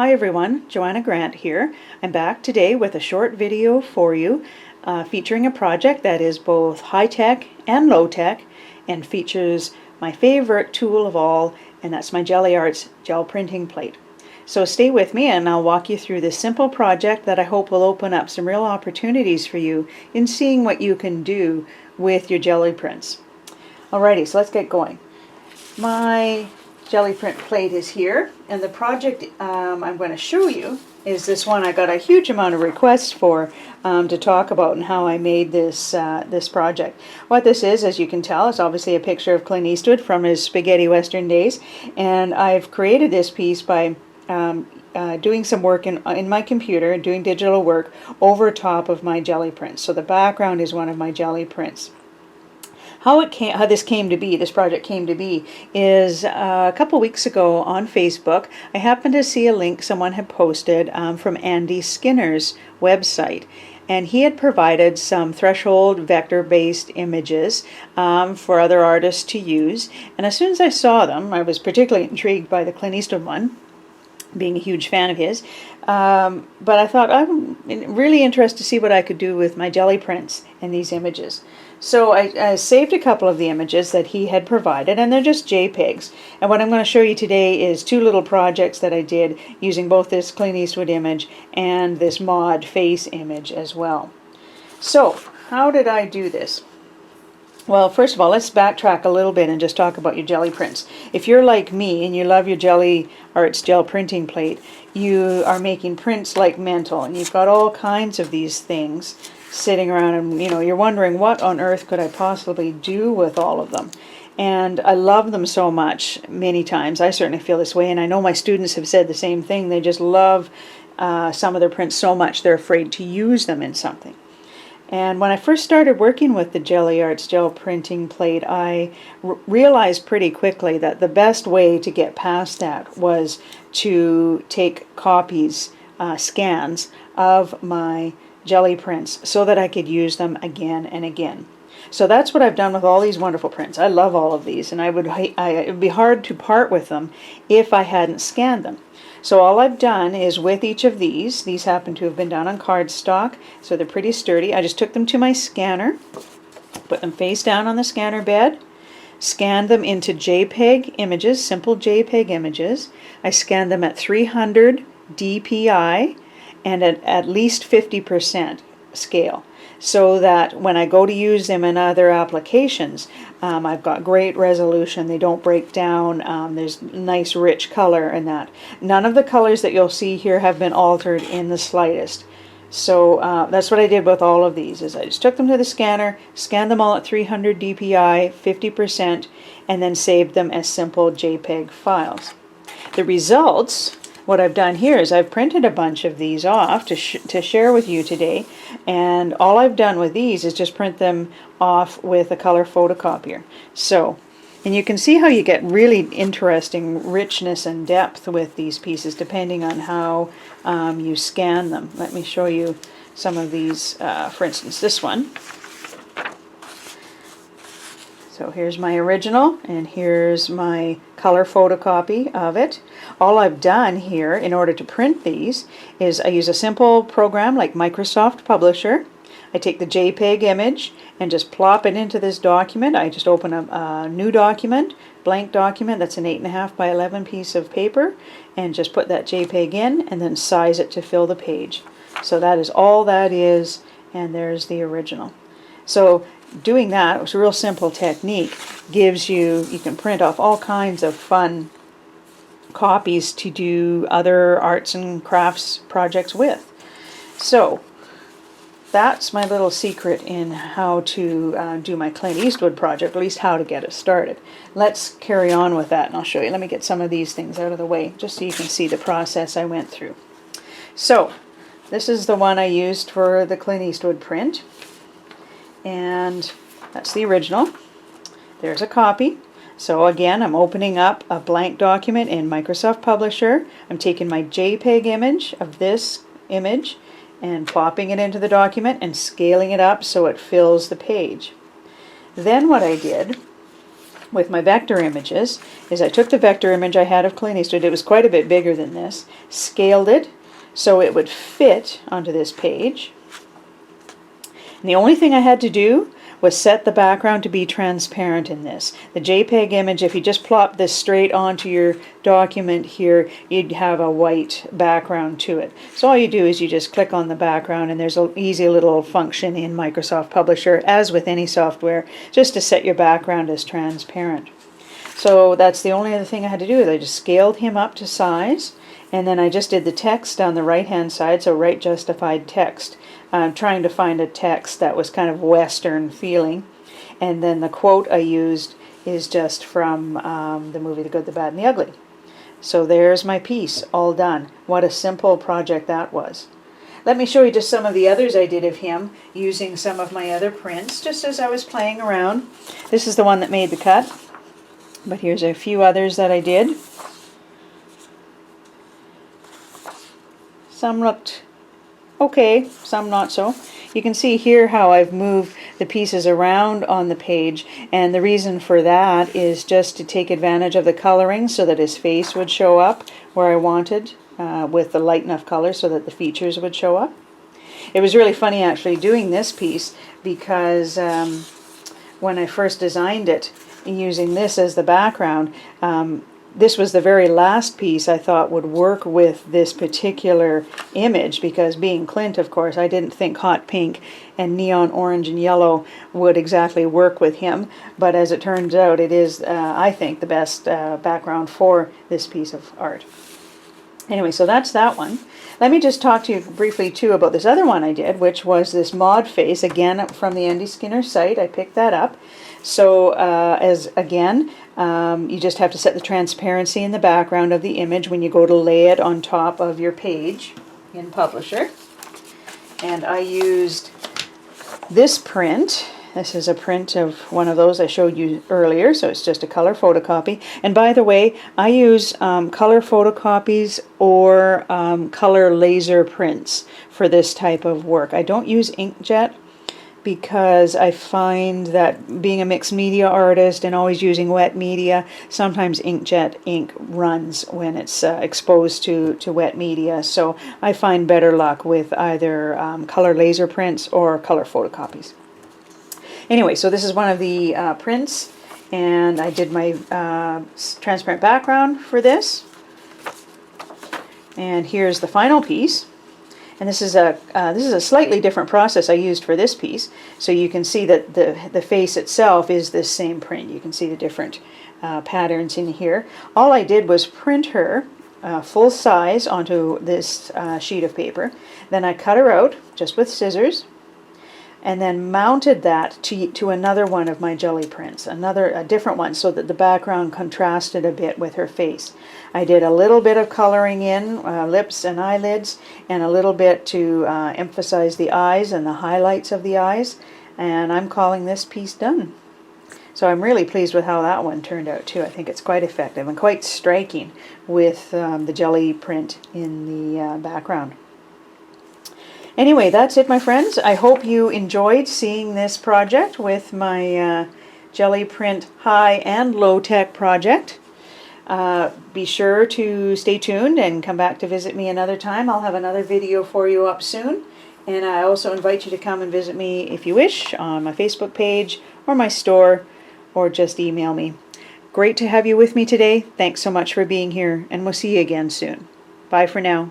Hi everyone, Joanna Grant here. I'm back today with a short video for you featuring a project that is both high-tech and low-tech and features my favorite tool of all, and that's my Gelli Arts gel printing plate. So stay with me and I'll walk you through this simple project that I hope will open up some real opportunities for you in seeing what you can do with your Gelli prints. Alrighty, so let's get going. My Gelli print plate is here, and the project I'm going to show you is this one I got a huge amount of requests for to talk about and how I made this this project. What this is, as you can tell, is obviously a picture of Clint Eastwood from his spaghetti western days, and I've created this piece by doing some work in my computer, doing digital work over top of my Gelli prints. So the background is one of my Gelli prints. How this project came to be, is a couple weeks ago on Facebook, I happened to see a link someone had posted from Andy Skinner's website. And he had provided some threshold vector-based images for other artists to use. And as soon as I saw them, I was particularly intrigued by the Clint Eastwood one, being a huge fan of his. But I thought I'm really interested to see what I could do with my Gelli prints and these images. So I saved a couple of the images that he had provided, and they're just JPEGs. And what I'm going to show you today is two little projects that I did using both this Clint Eastwood image and this mod face image as well. So how did I do this? Well, first of all, let's backtrack a little bit and just talk about your Gelli prints. If you're like me and you love your Gelli Arts gel printing plate, you are making prints like mental, and you've got all kinds of these things sitting around, and you're wondering, what on earth could I possibly do with all of them? And I love them so much. Many times I certainly feel this way, and I know my students have said the same thing. They just love some of their prints so much they're afraid to use them in something. And when I first started working with the Gelli Arts gel printing plate, I realized pretty quickly that the best way to get past that was to take copies, scans of my Gelli prints so that I could use them again and again. So that's what I've done with all these wonderful prints. I love all of these, and it would be hard to part with them if I hadn't scanned them. So all I've done is, with each of these happen to have been done on cardstock, so they're pretty sturdy. I just took them to my scanner, put them face down on the scanner bed, scanned them into JPEG images, simple JPEG images. I scanned them at 300 DPI and at least 50% scale, so that when I go to use them in other applications, I've got great resolution. They don't break down. There's nice rich color in that. None of the colors that you'll see here have been altered in the slightest. So that's what I did with all of these, is I just took them to the scanner, scanned them all at 300 DPI, 50%, and then saved them as simple JPEG files. The results, what I've done here is I've printed a bunch of these off to share with you today, and all I've done with these is just print them off with a color photocopier. So, and you can see how you get really interesting richness and depth with these pieces depending on how you scan them. Let me show you some of these, for instance this one. So here's my original, and here's my color photocopy of it. All I've done here in order to print these is I use a simple program like Microsoft Publisher. I take the JPEG image and just plop it into this document. I just open a new document, blank document, that's an 8.5 by 11 piece of paper, and just put that JPEG in and then size it to fill the page. So that is all that is, and there's the original. So doing that, it's a real simple technique, gives you can print off all kinds of fun copies to do other arts and crafts projects with. So that's my little secret in how to do my Clint Eastwood project, at least how to get it started. Let's carry on with that, and I'll show you. Let me get some of these things out of the way just so you can see the process I went through. So this is the one I used for the Clint Eastwood print, and that's the original. There's a copy. So again, I'm opening up a blank document in Microsoft Publisher. I'm taking my JPEG image of this image and plopping it into the document and scaling it up so it fills the page. Then what I did with my vector images is I took the vector image I had of Clint Eastwood, it was quite a bit bigger than this, scaled it so it would fit onto this page. And the only thing I had to do was set the background to be transparent in this. The JPEG image, if you just plop this straight onto your document here, you'd have a white background to it. So all you do is you just click on the background, and there's an easy little function in Microsoft Publisher, as with any software, just to set your background as transparent. So that's the only other thing I had to do, is I just scaled him up to size, and then I just did the text on the right hand side, so right justified text. I'm trying to find a text that was kind of Western feeling. And then the quote I used is just from the movie The Good, the Bad, and the Ugly. So there's my piece, all done. What a simple project that was. Let me show you just some of the others I did of him using some of my other prints, just as I was playing around. This is the one that made the cut, but here's a few others that I did. Some looked okay, some not so. You can see here how I've moved the pieces around on the page, and the reason for that is just to take advantage of the coloring so that his face would show up where I wanted, with the light enough color so that the features would show up. It was really funny actually doing this piece because when I first designed it using this as the background, this was the very last piece I thought would work with this particular image, because being Clint, of course, I didn't think hot pink and neon orange and yellow would exactly work with him. But as it turns out, it is, I think, the best background for this piece of art. Anyway, so that's that one. Let me just talk to you briefly, too, about this other one I did, which was this mod face, again, from the Andy Skinner site. I picked that up. So, you just have to set the transparency in the background of the image when you go to lay it on top of your page in Publisher. And I used this print. This is a print of one of those I showed you earlier, so it's just a color photocopy. And by the way, I use color photocopies or color laser prints for this type of work. I don't use inkjet, because I find that being a mixed media artist and always using wet media, sometimes inkjet ink runs when it's exposed to wet media. So I find better luck with either color laser prints or color photocopies. Anyway, so this is one of the prints, and I did my transparent background for this. And here's the final piece. And this is a slightly different process I used for this piece. So you can see that the face itself is this same print. You can see the different patterns in here. All I did was print her full size onto this sheet of paper. Then I cut her out just with scissors, and then mounted that to another one of my Gelli prints, a different one, so that the background contrasted a bit with her face. I did a little bit of coloring in lips and eyelids, and a little bit to emphasize the eyes and the highlights of the eyes, and I'm calling this piece done. So I'm really pleased with how that one turned out too. I think it's quite effective and quite striking with the Gelli print in the background. Anyway, that's it, my friends. I hope you enjoyed seeing this project with my Gelli print high and low tech project. Be sure to stay tuned and come back to visit me another time. I'll have another video for you up soon. And I also invite you to come and visit me if you wish on my Facebook page or my store, or just email me. Great to have you with me today. Thanks so much for being here, and we'll see you again soon. Bye for now.